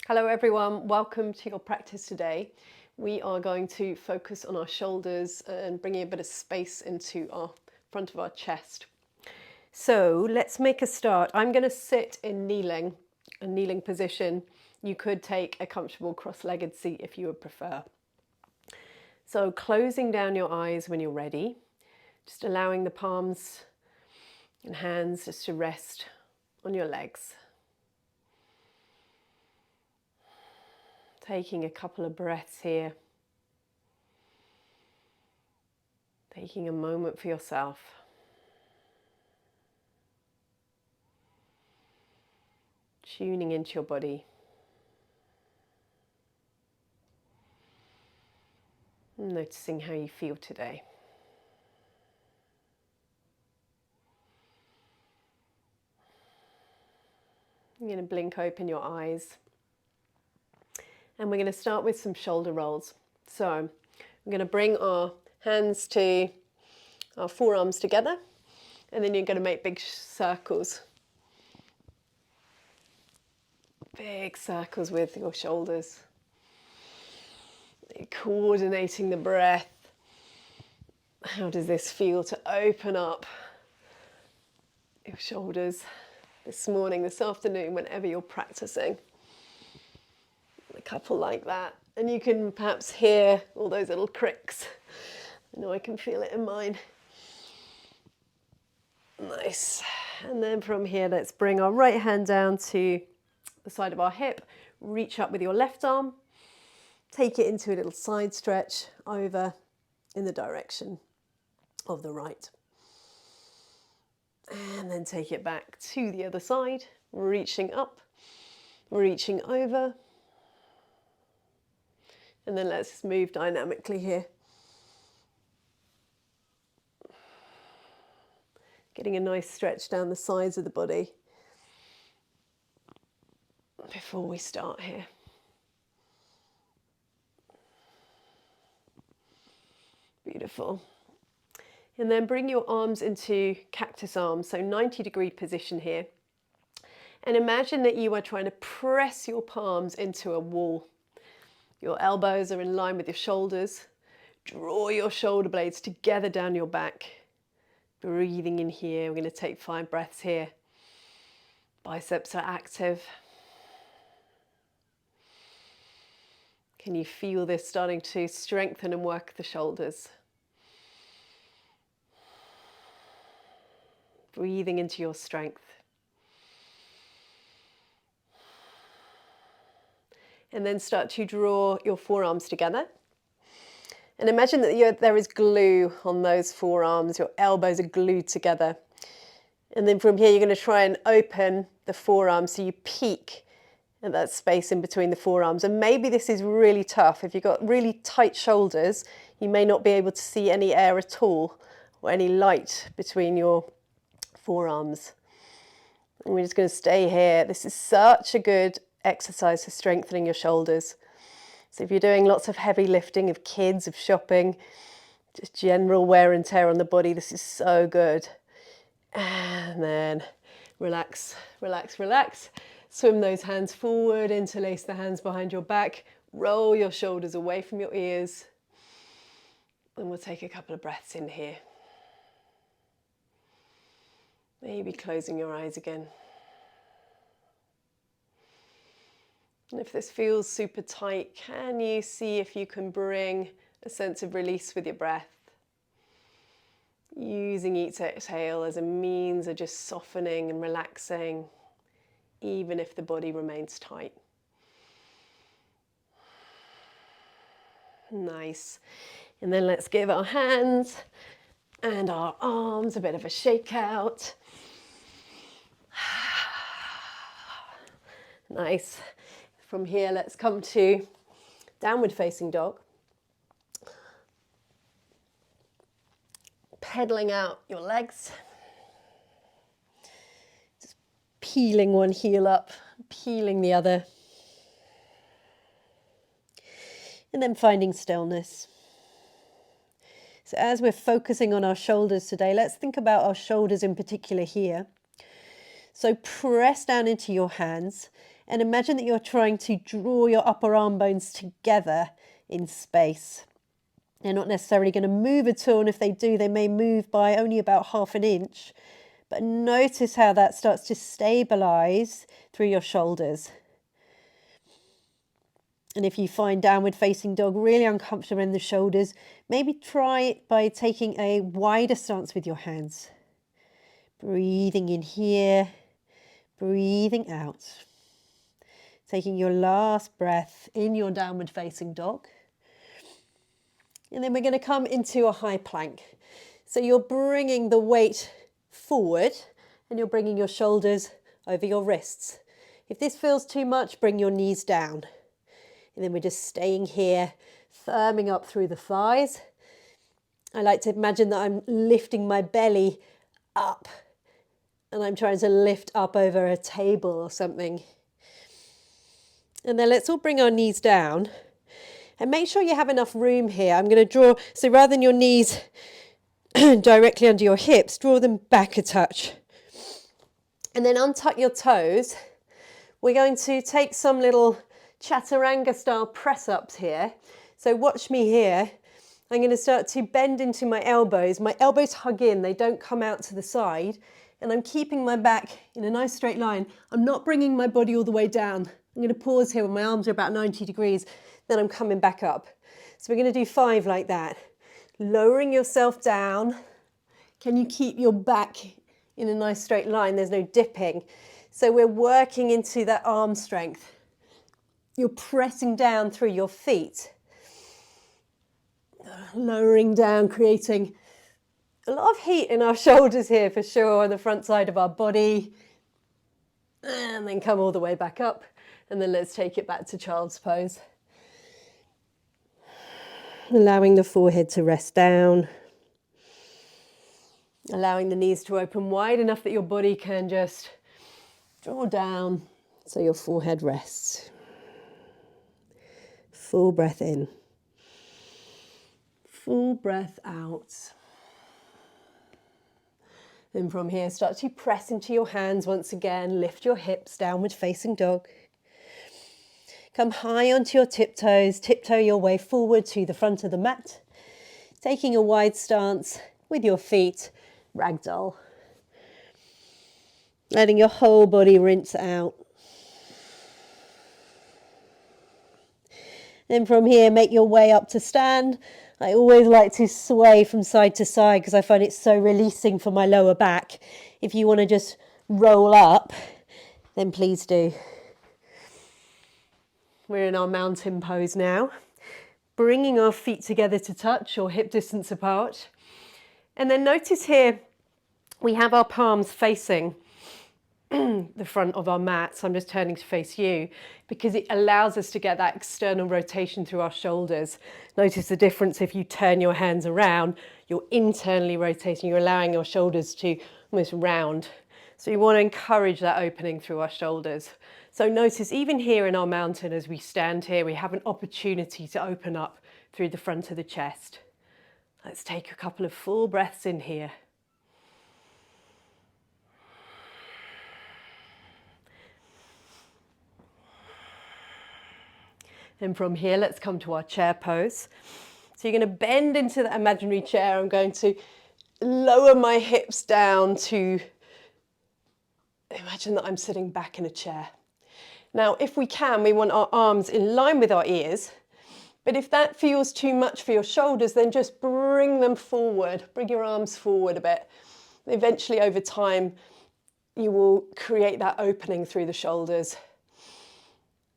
Hello everyone, welcome to your practice today. We are going to focus on our shoulders and bringing a bit of space into our front of our chest. So let's make a start. I'm going to sit in a kneeling position. You could take a comfortable cross-legged seat if you would prefer. So closing down your eyes when you're ready, just allowing the palms and hands just to rest on your legs. Taking a couple of breaths here. Taking a moment for yourself. Tuning into your body. Noticing how you feel today. You're going to blink open your eyes. And we're going to start with some shoulder rolls. So I'm going to bring our hands to our forearms together. And then you're going to make big circles. Big circles with your shoulders. You're coordinating the breath. How does this feel to open up your shoulders this morning, this afternoon, whenever you're practicing? A couple like that. And you can perhaps hear all those little cricks. I know I can feel it in mine. Nice. And then from here, let's bring our right hand down to the side of our hip. Reach up with your left arm. Take it into a little side stretch over in the direction of the right. And then take it back to the other side, reaching up, reaching over. And then let's move dynamically here. Getting a nice stretch down the sides of the body before we start here. Beautiful. And then bring your arms into cactus arms, so 90-degree position here. And imagine that you are trying to press your palms into a wall. Your elbows are in line with your shoulders. Draw your shoulder blades together down your back. Breathing in here. We're going to take 5 breaths here. Biceps are active. Can you feel this starting to strengthen and work the shoulders? Breathing into your strength. And then start to draw your forearms together. And imagine that there is glue on those forearms. Your elbows are glued together. And then from here, you're going to try and open the forearms so you peek at that space in between the forearms. And maybe this is really tough. If you've got really tight shoulders, you may not be able to see any air at all or any light between your forearms. And we're just going to stay here. This is such a good exercise for strengthening your shoulders. So if you're doing lots of heavy lifting of kids, of shopping, just general wear and tear on the body, this is so good. And then relax, relax, relax. Swim those hands forward, interlace the hands behind your back, roll your shoulders away from your ears. And we'll take a couple of breaths in here. Maybe closing your eyes again. And if this feels super tight, can you see if you can bring a sense of release with your breath? Using each exhale as a means of just softening and relaxing, even if the body remains tight. Nice. And then let's give our hands and our arms a bit of a shake out. Nice. From here, let's come to downward facing dog. Pedaling out your legs. Just peeling one heel up, peeling the other. And then finding stillness. So as we're focusing on our shoulders today, let's think about our shoulders in particular here. So press down into your hands And imagine that you're trying to draw your upper arm bones together in space. They're not necessarily going to move at all, and if they do, they may move by only about ½ inch. But notice how that starts to stabilise through your shoulders. And if you find downward facing dog really uncomfortable in the shoulders, maybe try it by taking a wider stance with your hands. Breathing in here, breathing out. Taking your last breath in your downward facing dog. And then we're going to come into a high plank. So you're bringing the weight forward and you're bringing your shoulders over your wrists. If this feels too much, bring your knees down. And then we're just staying here, firming up through the thighs. I like to imagine that I'm lifting my belly up and I'm trying to lift up over a table or something. And then let's all bring our knees down and make sure you have enough room here. I'm going to draw, so rather than your knees directly under your hips, draw them back a touch. And then untuck your toes. We're going to take some little chaturanga style press ups here. So watch me here. I'm going to start to bend into my elbows. My elbows hug in, they don't come out to the side. And I'm keeping my back in a nice straight line. I'm not bringing my body all the way down. I'm going to pause here when my arms are about 90 degrees. Then I'm coming back up. So we're going to do 5 like that. Lowering yourself down. Can you keep your back in a nice straight line? There's no dipping. So we're working into that arm strength. You're pressing down through your feet. Lowering down, creating a lot of heat in our shoulders here for sure, on the front side of our body. And then come all the way back up. And then let's take it back to child's pose. Allowing the forehead to rest down. Allowing the knees to open wide enough that your body can just draw down so your forehead rests. Full breath in. Full breath out. Then from here, start to press into your hands once again. Lift your hips, downward facing dog. Come high onto your tiptoes. Tiptoe your way forward to the front of the mat. Taking a wide stance with your feet, ragdoll. Letting your whole body rinse out. Then from here, make your way up to stand. I always like to sway from side to side because I find it so releasing for my lower back. If you want to just roll up, then please do. We're in our mountain pose now. Bringing our feet together to touch or hip distance apart. And then notice here, we have our palms facing the front of our mat. So I'm just turning to face you because it allows us to get that external rotation through our shoulders. Notice the difference if you turn your hands around, you're internally rotating, you're allowing your shoulders to almost round. So you want to encourage that opening through our shoulders. So notice even here in our mountain as we stand here, we have an opportunity to open up through the front of the chest. Let's take a couple of full breaths in here. And from here, let's come to our chair pose. So you're going to bend into that imaginary chair. I'm going to lower my hips down to imagine that I'm sitting back in a chair. Now, if we can, we want our arms in line with our ears. But if that feels too much for your shoulders, then just bring them forward. Bring your arms forward a bit. Eventually, over time, you will create that opening through the shoulders.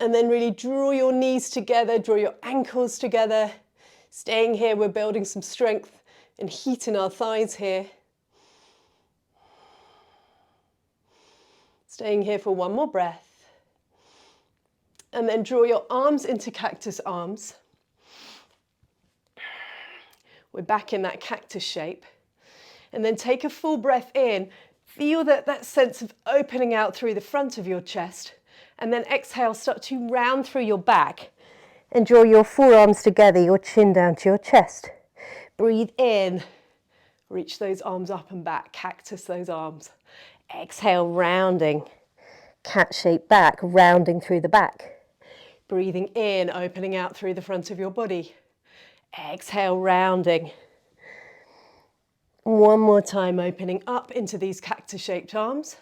And then really draw your knees together, draw your ankles together. Staying here, we're building some strength and heat in our thighs here. Staying here for one more breath. And then draw your arms into cactus arms. We're back in that cactus shape. And then take a full breath in. Feel that sense of opening out through the front of your chest. And then exhale, start to round through your back. And draw your forearms together, your chin down to your chest. Breathe in. Reach those arms up and back. Cactus those arms. Exhale, rounding. cat shape back, rounding through the back. Breathing in, opening out through the front of your body. Exhale, rounding. One more time, opening up into these cactus-shaped arms.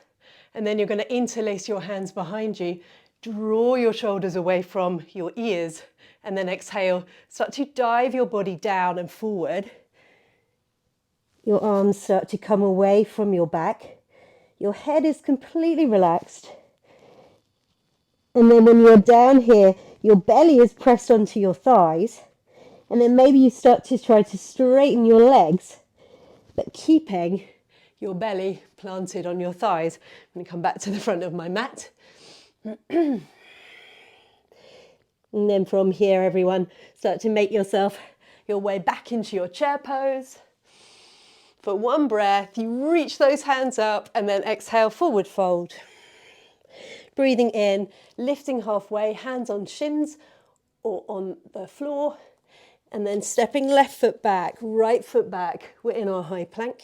And then you're going to interlace your hands behind you. Draw your shoulders away from your ears. And then exhale, start to dive your body down and forward. Your arms start to come away from your back. Your head is completely relaxed. And then when you're down here, your belly is pressed onto your thighs. And then maybe you start to try to straighten your legs, but keeping your belly planted on your thighs. I'm going to come back to the front of my mat. And then from here, everyone, start to make yourself your way back into your chair pose. For one breath, you reach those hands up and then exhale, forward fold. Breathing in, lifting halfway, hands on shins or on the floor. And then stepping left foot back, right foot back. We're in our high plank.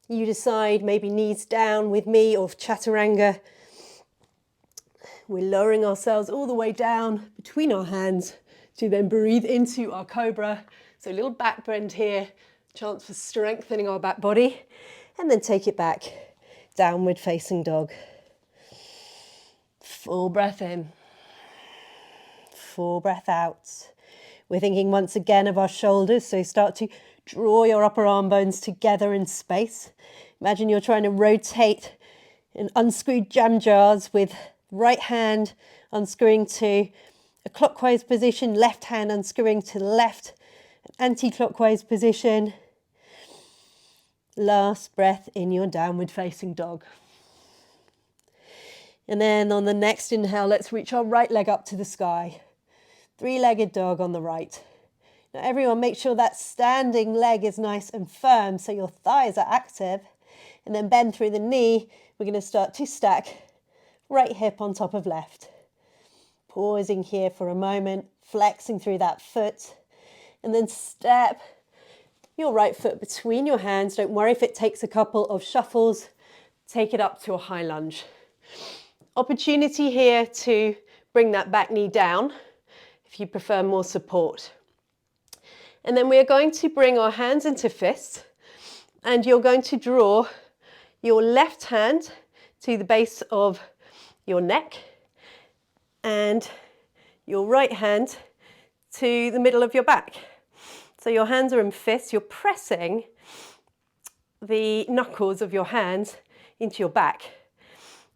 You decide, maybe knees down with me or chaturanga. We're lowering ourselves all the way down between our hands to then breathe into our cobra. So a little back bend here, chance for strengthening our back body. And then take it back, downward facing dog. Full breath in, full breath out. We're thinking once again of our shoulders, so start to draw your upper arm bones together in space. Imagine you're trying to rotate and unscrew jam jars with right hand unscrewing to a clockwise position, left hand unscrewing to the left, anti-clockwise position. Last breath in your downward facing dog. And then on the next inhale, let's reach our right leg up to the sky. Three-legged dog on the right. Now everyone, make sure that standing leg is nice and firm so your thighs are active. And then bend through the knee. We're going to start to stack right hip on top of left. Pausing here for a moment, flexing through that foot. And then step your right foot between your hands. Don't worry if it takes a couple of shuffles. Take it up to a high lunge. Opportunity here to bring that back knee down if you prefer more support. And then we are going to bring our hands into fists, and you're going to draw your left hand to the base of your neck and your right hand to the middle of your back. So your hands are in fists, you're pressing the knuckles of your hands into your back.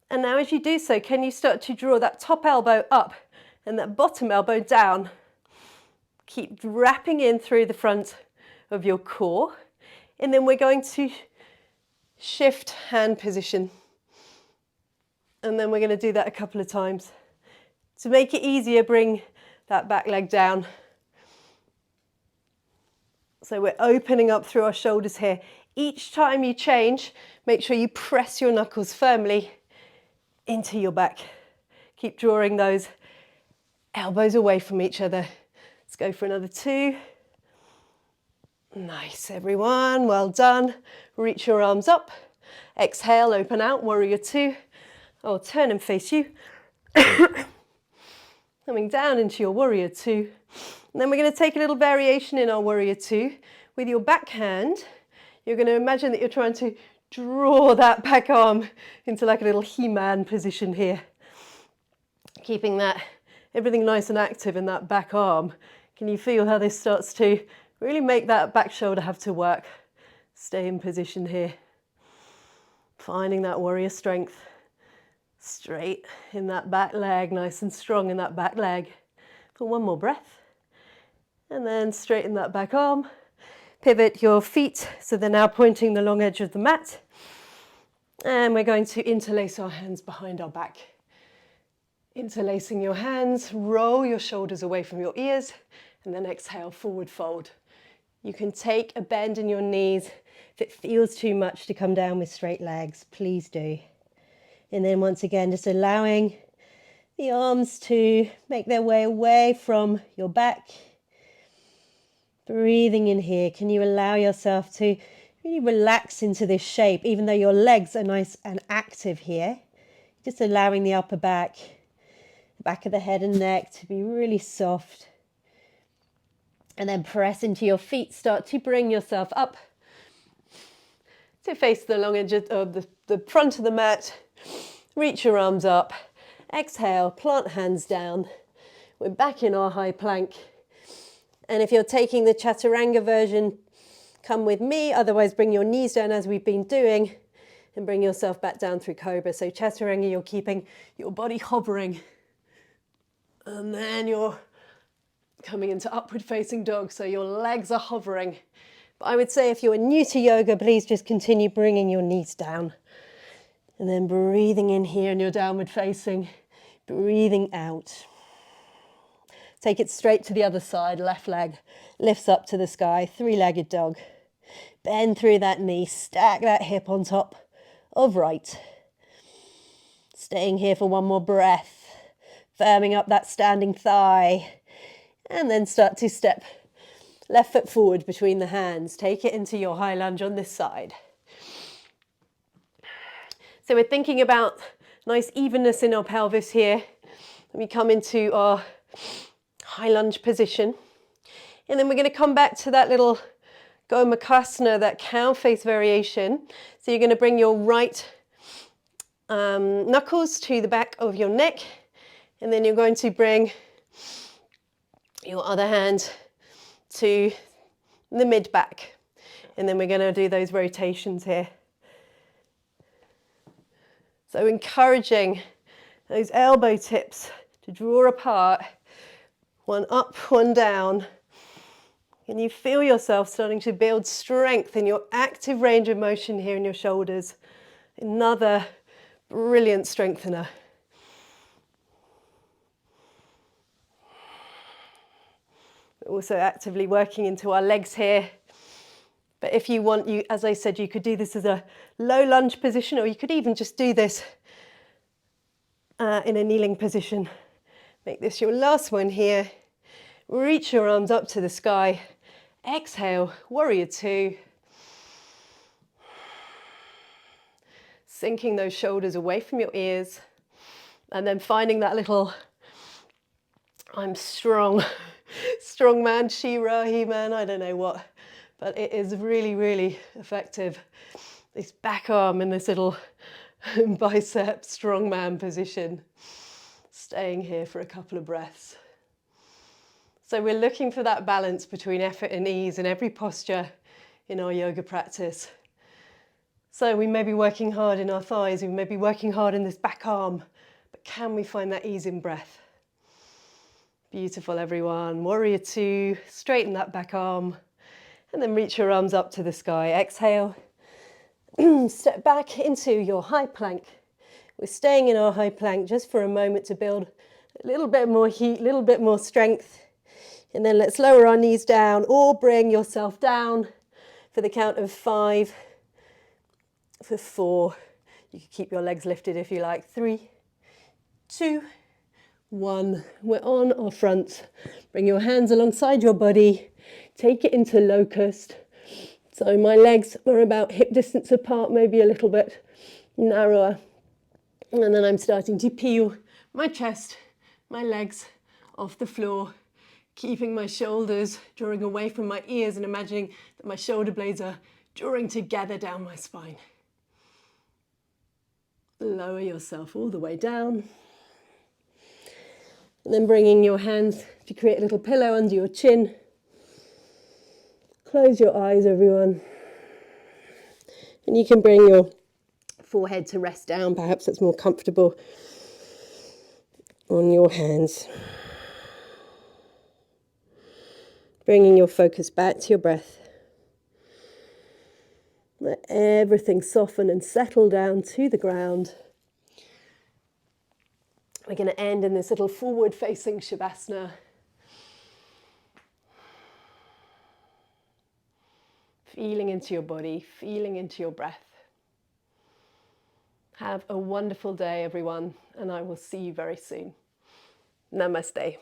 And now as you do so, can you start to draw that top elbow up and that bottom elbow down? Keep wrapping in through the front of your core. And then we're going to shift hand position. And then we're going to do that a couple of times. To make it easier, bring that back leg down. So we're opening up through our shoulders here. Each time you change, make sure you press your knuckles firmly into your back. Keep drawing those elbows away from each other. Let's go for another two. Nice, everyone. Well done. Reach your arms up. Exhale, open out, warrior two. I'll turn and face you. Coming down into your warrior two. And then we're going to take a little variation in our warrior two. With your back hand, you're going to imagine that you're trying to draw that back arm into like a little He-Man position here. Keeping that, everything nice and active in that back arm. Can you feel how this starts to really make that back shoulder have to work? Stay in position here. Finding that warrior strength. Straight in that back leg, nice and strong in that back leg. For one more breath. And then straighten that back arm. Pivot your feet so they're now pointing the long edge of the mat. And we're going to interlace our hands behind our back. Interlacing your hands, roll your shoulders away from your ears, and then exhale, forward fold. You can take a bend in your knees. If it feels too much to come down with straight legs, please do. And then once again, just allowing the arms to make their way away from your back. Breathing in here, can you allow yourself to really relax into this shape, even though your legs are nice and active here? Just allowing the upper back, the back of the head and neck to be really soft. And then press into your feet. Start to bring yourself up to face the long edge of the front of the mat. Reach your arms up. Exhale, plant hands down. We're back in our high plank. And if you're taking the chaturanga version, come with me. Otherwise, bring your knees down as we've been doing and bring yourself back down through cobra. So chaturanga, you're keeping your body hovering. And then you're coming into upward facing dog, so your legs are hovering. But I would say if you're new to yoga, please just continue bringing your knees down. And then breathing in here in your downward facing, breathing out. Take it straight to the other side, left leg lifts up to the sky, three-legged dog. Bend through that knee, stack that hip on top of right. Staying here for one more breath, firming up that standing thigh. And then start to step left foot forward between the hands. Take it into your high lunge on this side. So we're thinking about nice evenness in our pelvis here. We come into our high lunge position. And then we're going to come back to that little Gomukhasana, that cow face variation. So you're going to bring your right knuckles to the back of your neck. And then you're going to bring your other hand to the mid back. And then we're going to do those rotations here. So encouraging those elbow tips to draw apart, one up, one down. And you feel yourself starting to build strength in your active range of motion here in your shoulders. Another brilliant strengthener. Also actively working into our legs here. But if you want, as I said, you could do this as a low lunge position, or you could even just do this in a kneeling position. Make this your last one here. Reach your arms up to the sky. Exhale, warrior two. Sinking those shoulders away from your ears. And then finding that little, I'm strong. Strong man, She-Ra, He-Man, I don't know what, but it is really, really effective. This back arm in this little bicep strongman position. Staying here for a couple of breaths. So we're looking for that balance between effort and ease in every posture in our yoga practice. So we may be working hard in our thighs, we may be working hard in this back arm, but can we find that ease in breath? Beautiful, everyone. Warrior two, straighten that back arm, and then reach your arms up to the sky. Exhale, step back into your high plank. We're staying in our high plank just for a moment to build a little bit more heat, a little bit more strength. And then let's lower our knees down or bring yourself down for the count of 5, for 4. You can keep your legs lifted if you like. 3, 2, 1. We're on our front. Bring your hands alongside your body. Take it into locust. So my legs are about hip distance apart, maybe a little bit narrower. And then I'm starting to peel my chest, my legs off the floor, keeping my shoulders drawing away from my ears and imagining that my shoulder blades are drawing together down my spine. Lower yourself all the way down. And then bringing your hands to create a little pillow under your chin. Close your eyes, everyone. And you can bring your forehead to rest down. Perhaps it's more comfortable on your hands. Bringing your focus back to your breath. Let everything soften and settle down to the ground. We're going to end in this little forward-facing Shavasana. Feeling into your body, feeling into your breath. Have a wonderful day, everyone, and I will see you very soon. Namaste.